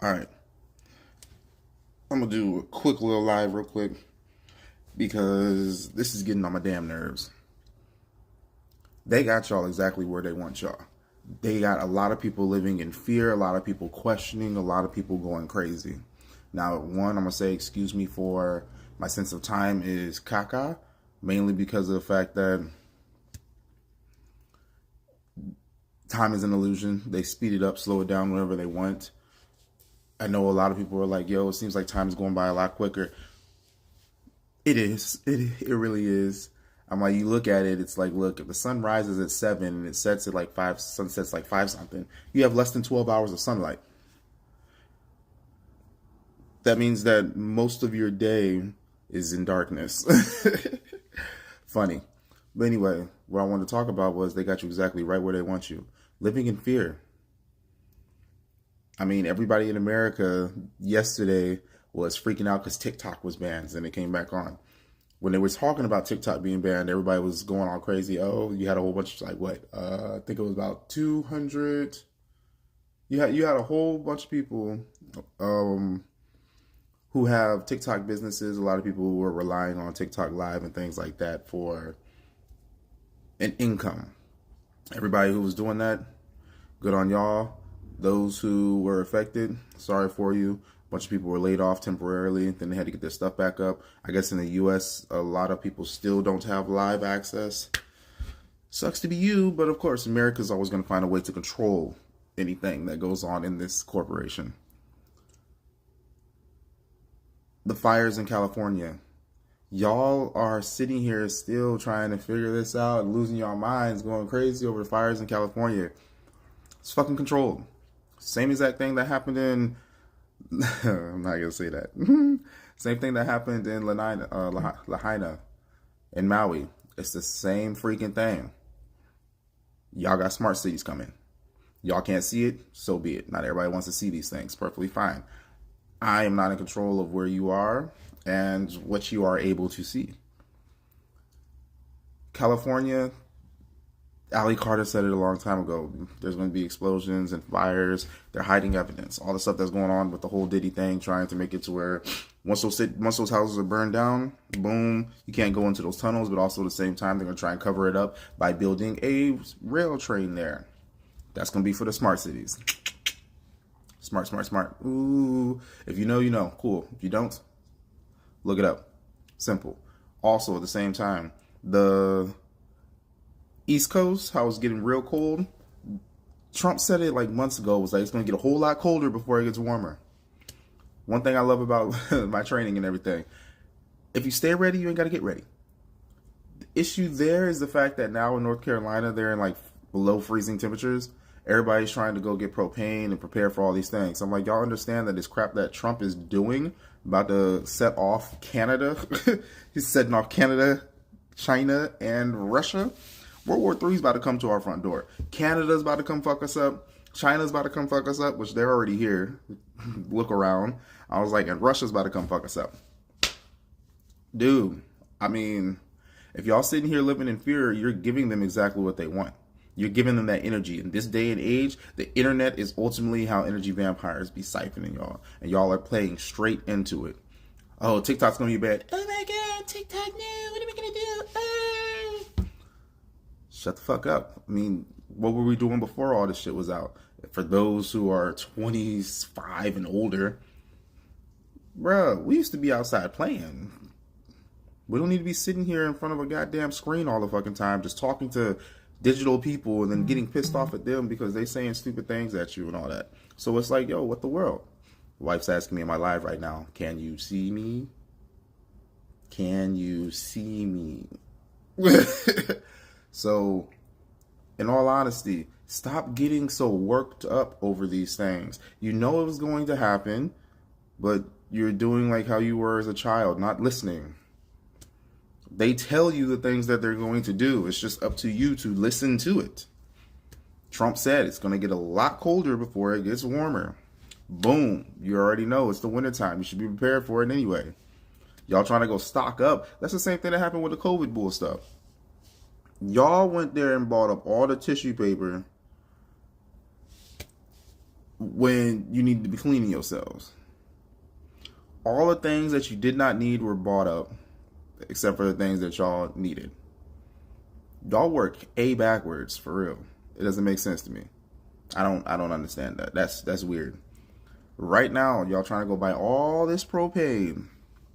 All right, I'm gonna do a quick little live real quick because this is getting on my damn nerves. They got y'all exactly where they want y'all. They got a lot of people living in fear, a lot of people questioning, a lot of people going crazy. Now, one, I'm gonna say excuse me for my sense of time is caca, mainly because of the fact that time is an illusion. They speed it up, slow it down whenever they want. I know a lot of people are like, yo, it seems like time is going by a lot quicker. It is. It really is. I'm like, you look at it, it's like, look, if the sun rises at 7 and it sets at like 5, sunsets like 5 something, you have less than 12 hours of sunlight. That means that most of your day is in darkness. Funny. But anyway, what I wanted to talk about was they got you exactly right where they want you. Living in fear. I mean, everybody in America yesterday was freaking out because TikTok was banned and it came back on. When they were talking about TikTok being banned, everybody was going all crazy. Oh, you had a whole bunch of, like, what? I think it was about 200. You had a whole bunch of people who have TikTok businesses. A lot of people who were relying on TikTok Live and things like that for an income. Everybody who was doing that, good on y'all. Those who were affected, sorry for you. A bunch of people were laid off temporarily. Then they had to get their stuff back up. I guess in the U.S., a lot of people still don't have live access. Sucks to be you, but of course, America's always going to find a way to control anything that goes on in this corporation. The fires in California. Y'all are sitting here still trying to figure this out, losing your minds, going crazy over the fires in California. It's fucking controlled. Same exact thing that happened in, I'm not going to say that. Same thing that happened in Lahaina in Maui. It's the same freaking thing. Y'all got smart cities coming. Y'all can't see it, so be it. Not everybody wants to see these things. Perfectly fine. I am not in control of where you are and what you are able to see. California, Ali Carter said it a long time ago. There's going to be explosions and fires. They're hiding evidence. All the stuff that's going on with the whole Diddy thing, trying to make it to where once those houses are burned down, boom, you can't go into those tunnels. But also at the same time, they're going to try and cover it up by building a rail train there. That's going to be for the smart cities. Smart, smart, smart. Ooh, if you know, you know. Cool. If you don't, look it up. Simple. Also, at the same time, the East Coast, how it's getting real cold. Trump said it like months ago. Was like, it's going to get a whole lot colder before it gets warmer. One thing I love about my training and everything, if you stay ready, you ain't got to get ready. The issue there is the fact that now in North Carolina, they're in like below freezing temperatures. Everybody's trying to go get propane and prepare for all these things. I'm like, y'all understand that this crap that Trump is doing, about to set off Canada. He's setting off Canada, China, and Russia. World War III is about to come to our front door. Canada's about to come fuck us up. China's about to come fuck us up, which they're already here. Look around. I was like, and Russia's about to come fuck us up. Dude, I mean, if y'all sitting here living in fear, you're giving them exactly what they want. You're giving them that energy. In this day and age, the internet is ultimately how energy vampires be siphoning y'all. And y'all are playing straight into it. Oh, TikTok's going to be bad. Oh my God, TikTok, no, what am I going to do? Oh. Shut the fuck up. I mean, what were we doing before all this shit was out? For those who are 25 and older, bruh, we used to be outside playing. We don't need to be sitting here in front of a goddamn screen all the fucking time just talking to digital people and then getting pissed off at them because they saying stupid things at you and all that. So it's like, yo, what the world? Wife's asking me in my live right now, can you see me? Can you see me? So, in all honesty, stop getting so worked up over these things. You know it was going to happen, but you're doing like how you were as a child, not listening. They tell you the things that they're going to do. It's just up to you to listen to it. Trump said it's going to get a lot colder before it gets warmer. Boom. You already know it's the wintertime. You should be prepared for it anyway. Y'all trying to go stock up. That's the same thing that happened with the COVID bull stuff. Y'all went there and bought up all the tissue paper when you need to be cleaning yourselves. All the things that you did not need were bought up, except for the things that y'all needed. Y'all work backwards, for real. It doesn't make sense to me. I don't understand that. That's weird. Right now, y'all trying to go buy all this propane.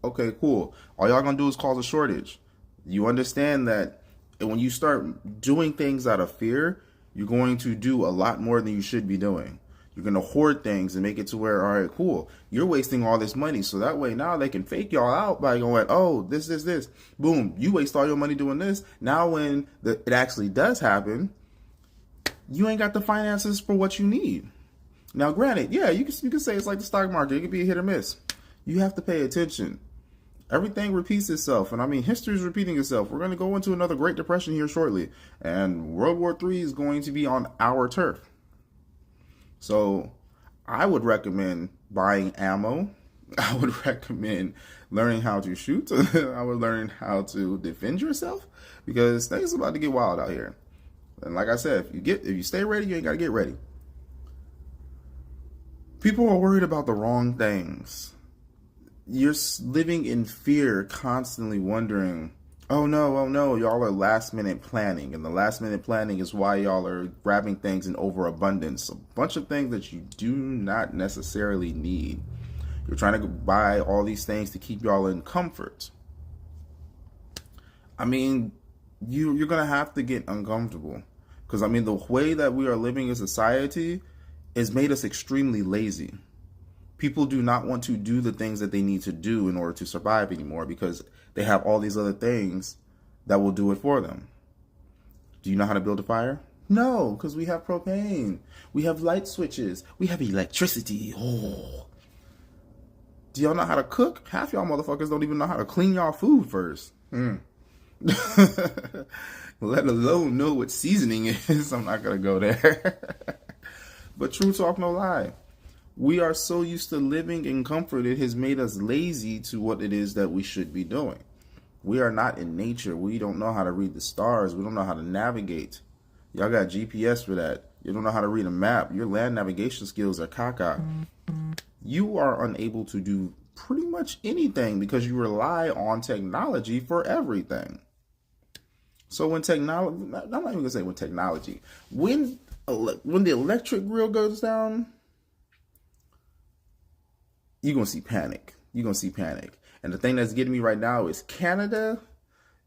Okay, cool. All y'all gonna do is cause a shortage. You understand that when you start doing things out of fear, you're going to do a lot more than you should be doing. You're going to hoard things and make it to where, all right, cool, you're wasting all this money. So that way now they can fake y'all out by going, oh, this. Boom, you waste all your money doing this. Now when it actually does happen, you ain't got the finances for what you need. Now, granted, yeah, you can say it's like the stock market. It could be a hit or miss. You have to pay attention. Everything repeats itself. And I mean, history is repeating itself. We're going to go into another Great Depression here shortly. And World War III is going to be on our turf. So I would recommend buying ammo. I would recommend learning how to shoot. I would learn how to defend yourself, because things are about to get wild out here. And like I said, if you stay ready, you ain't got to get ready. People are worried about the wrong things. You're living in fear, constantly wondering, oh no, y'all are last minute planning. And the last minute planning is why y'all are grabbing things in overabundance. A bunch of things that you do not necessarily need. You're trying to buy all these things to keep y'all in comfort. I mean, you're going to have to get uncomfortable. Because, I mean, the way that we are living in society has made us extremely lazy. People do not want to do the things that they need to do in order to survive anymore, because they have all these other things that will do it for them. Do you know how to build a fire? No, because we have propane. We have light switches. We have electricity. Oh. Do y'all know how to cook? Half y'all motherfuckers don't even know how to clean y'all food first. Let alone know what seasoning is. I'm not going to go there. But true talk, no lie. We are so used to living in comfort, it has made us lazy to what it is that we should be doing. We are not in nature. We don't know how to read the stars. We don't know how to navigate. Y'all got GPS for that. You don't know how to read a map. Your land navigation skills are caca. You are unable to do pretty much anything because you rely on technology for everything. So when technology, I'm not even going to say when technology, when the electric grill goes down, you're going to see panic. You're going to see panic. And the thing that's getting me right now is Canada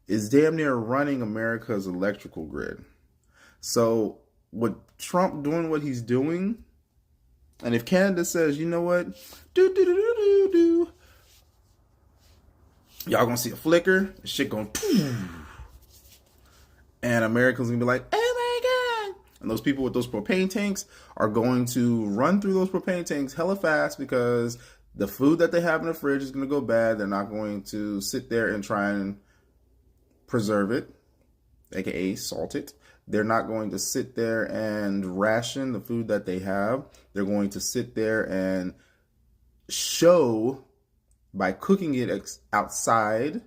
is damn near running America's electrical grid. So with Trump doing what he's doing, and if Canada says, you know what, y'all going to see a flicker, shit going, and Americans going to be like, oh my God. And those people with those propane tanks are going to run through those propane tanks hella fast, because the food that they have in the fridge is going to go bad. They're not going to sit there and try and preserve it, aka salt it. They're not going to sit there and ration the food that they have. They're going to sit there and show by cooking it outside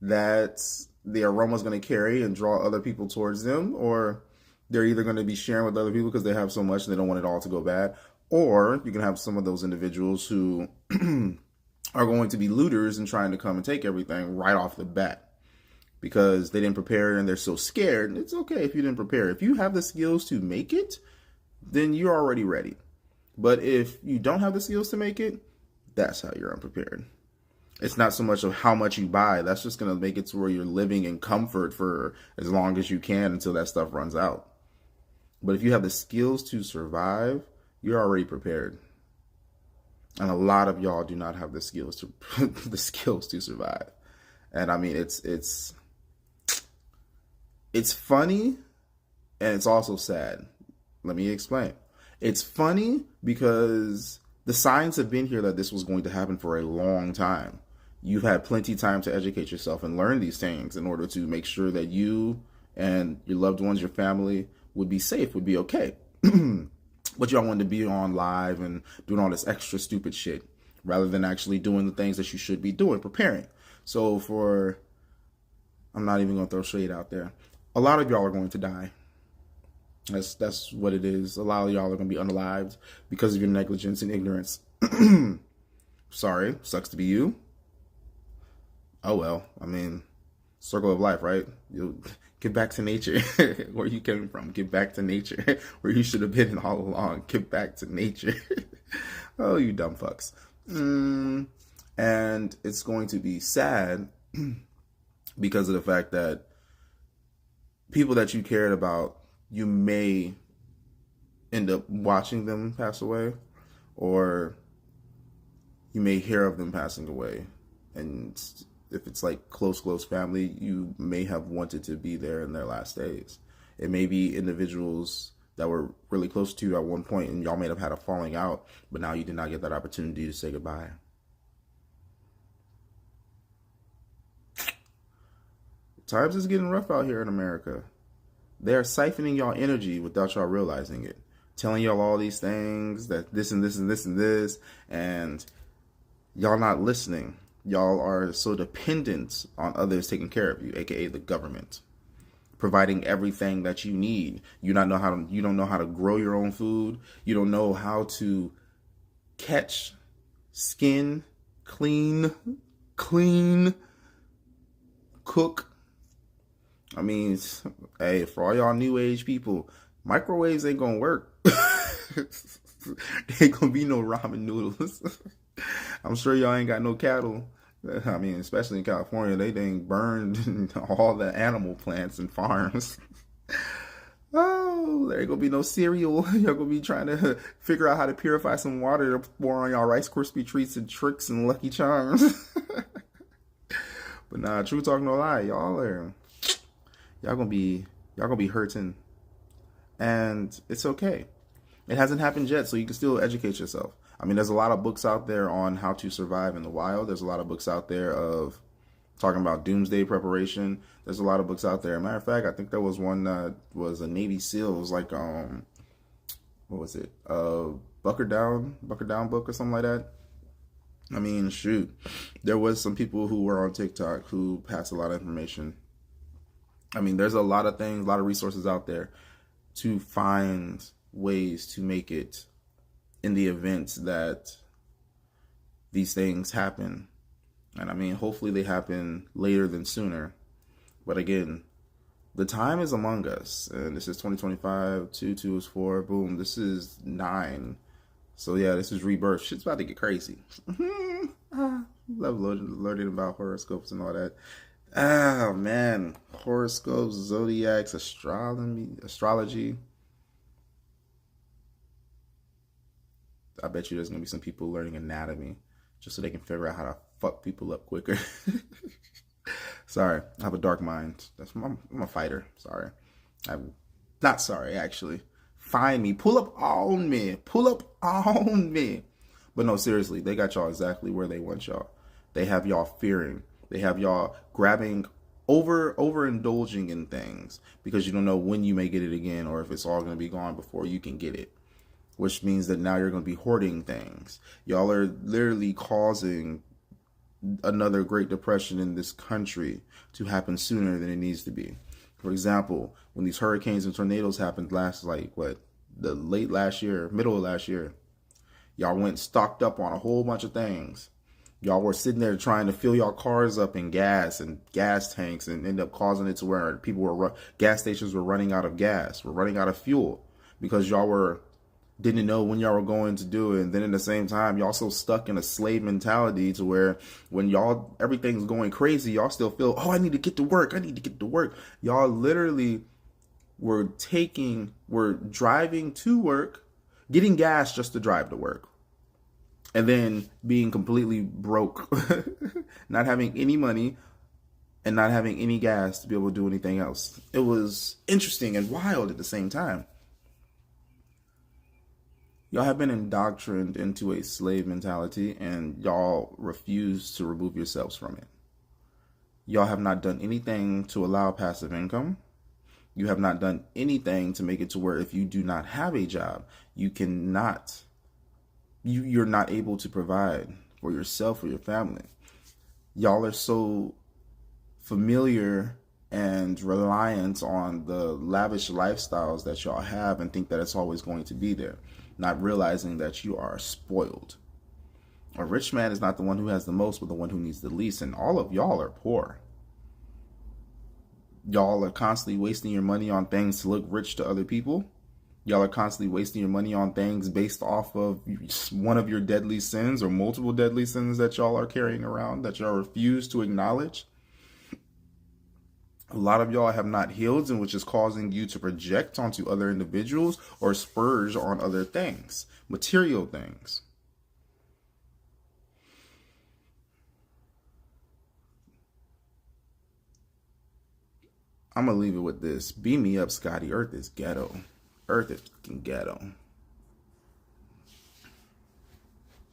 that the aroma is going to carry and draw other people towards them, or they're either going to be sharing with other people because they have so much and they don't want it all to go bad. Or you can have some of those individuals who are going to be looters and trying to come and take everything right off the bat because they didn't prepare and they're so scared. It's okay if you didn't prepare. If you have the skills to make it, then you're already ready. But if you don't have the skills to make it, that's how you're unprepared. It's not so much of how much you buy. That's just going to make it to where you're living in comfort for as long as you can until that stuff runs out. But if you have the skills to survive, you're already prepared. And a lot of y'all do not have the skills to survive. And I mean, it's funny and it's also sad. Let me explain. It's funny because the signs have been here that this was going to happen for a long time. You've had plenty of time to educate yourself and learn these things in order to make sure that you and your loved ones, your family, would be safe, would be okay. But y'all wanted to be on live and doing all this extra stupid shit rather than actually doing the things that you should be doing, preparing. So I'm not even going to throw shade out there. A lot of y'all are going to die. That's what it is. A lot of y'all are gonna be unalived because of your negligence and ignorance. Sorry, sucks to be you. Oh well, I mean, circle of life, right? You get back to nature, where you came from. Get back to nature, where you should have been all along. Get back to nature. Oh, you dumb fucks. And it's going to be sad because of the fact that people that you cared about, you may end up watching them pass away, or you may hear of them passing away. And if it's like close family, you may have wanted to be there in their last days. It may be individuals that were really close to you at one point, and y'all may have had a falling out, but now you did not get that opportunity to say goodbye. Times is getting rough out here in America. They're siphoning y'all energy without y'all realizing it. Telling y'all all these things, that this and this and this and this, and y'all not listening. Y'all are so dependent on others taking care of you, aka the government, providing everything that you need. You don't know how to grow your own food. You don't know how to catch, skin, clean, cook. I mean, hey, for all y'all new age people, microwaves ain't gonna work. There ain't gonna be no ramen noodles. I'm sure y'all ain't got no cattle. I mean, especially in California, they dang burned all the animal plants and farms. Oh, there ain't gonna be no cereal. Y'all gonna be trying to figure out how to purify some water to pour on y'all Rice Krispie treats and tricks and Lucky Charms. But nah, true talk, no lie, y'all gonna be hurting, and it's okay. It hasn't happened yet, so you can still educate yourself. I mean, there's a lot of books out there on how to survive in the wild. There's a lot of books out there of talking about doomsday preparation. There's a lot of books out there. Matter of fact, I think there was one that was a Navy SEAL. It was like, what was it? Bunker Down book or something like that. I mean, shoot. There was some people who were on TikTok who passed a lot of information. I mean, there's a lot of things, a lot of resources out there to find ways to make it in the event that these things happen. And I mean, hopefully they happen later than sooner. But again, the time is among us. And this is 2025, 2 is 4, boom, this is 9. So yeah, this is rebirth. Shit's about to get crazy. Love learning about horoscopes and all that. Oh man, horoscopes, zodiacs, astrology. I bet you there's gonna be some people learning anatomy just so they can figure out how to fuck people up quicker. Sorry, I have a dark mind. I'm a fighter. Sorry, I'm not sorry actually. Find me, pull up on me. But no, seriously, they got y'all exactly where they want y'all. They have y'all fearing. They have y'all grabbing, overindulging in things because you don't know when you may get it again or if it's all going to be gone before you can get it. Which means that now you're going to be hoarding things. Y'all are literally causing another Great Depression in this country to happen sooner than it needs to be. For example, when these hurricanes and tornadoes happened middle of last year, y'all went stocked up on a whole bunch of things. Y'all were sitting there trying to fill y'all cars up in gas and gas tanks and end up causing it to where gas stations were running out of gas, were running out of fuel because y'all didn't know when y'all were going to do it. And then at the same time, y'all so stuck in a slave mentality to where when everything's going crazy, y'all still feel, oh, I need to get to work. Y'all literally were driving to work, getting gas just to drive to work. And then being completely broke, not having any money and not having any gas to be able to do anything else. It was interesting and wild at the same time. Y'all have been indoctrined into a slave mentality and y'all refuse to remove yourselves from it. Y'all have not done anything to allow passive income. You have not done anything to make it to where if you do not have a job, you're not able to provide for yourself or your family. Y'all are so familiar and reliance on the lavish lifestyles that y'all have and think that it's always going to be there, not realizing that you are spoiled. A rich man is not the one who has the most, but the one who needs the least, and all of y'all are poor. Y'all are constantly wasting your money on things to look rich to other people. Y'all are constantly wasting your money on things based off of one of your deadly sins or multiple deadly sins that y'all are carrying around that y'all refuse to acknowledge. A lot of y'all have not healed, and which is causing you to project onto other individuals or spurge on other things, material things. I'm going to leave it with this. Beam me up, Scotty. Earth is ghetto. Earth is fucking ghetto.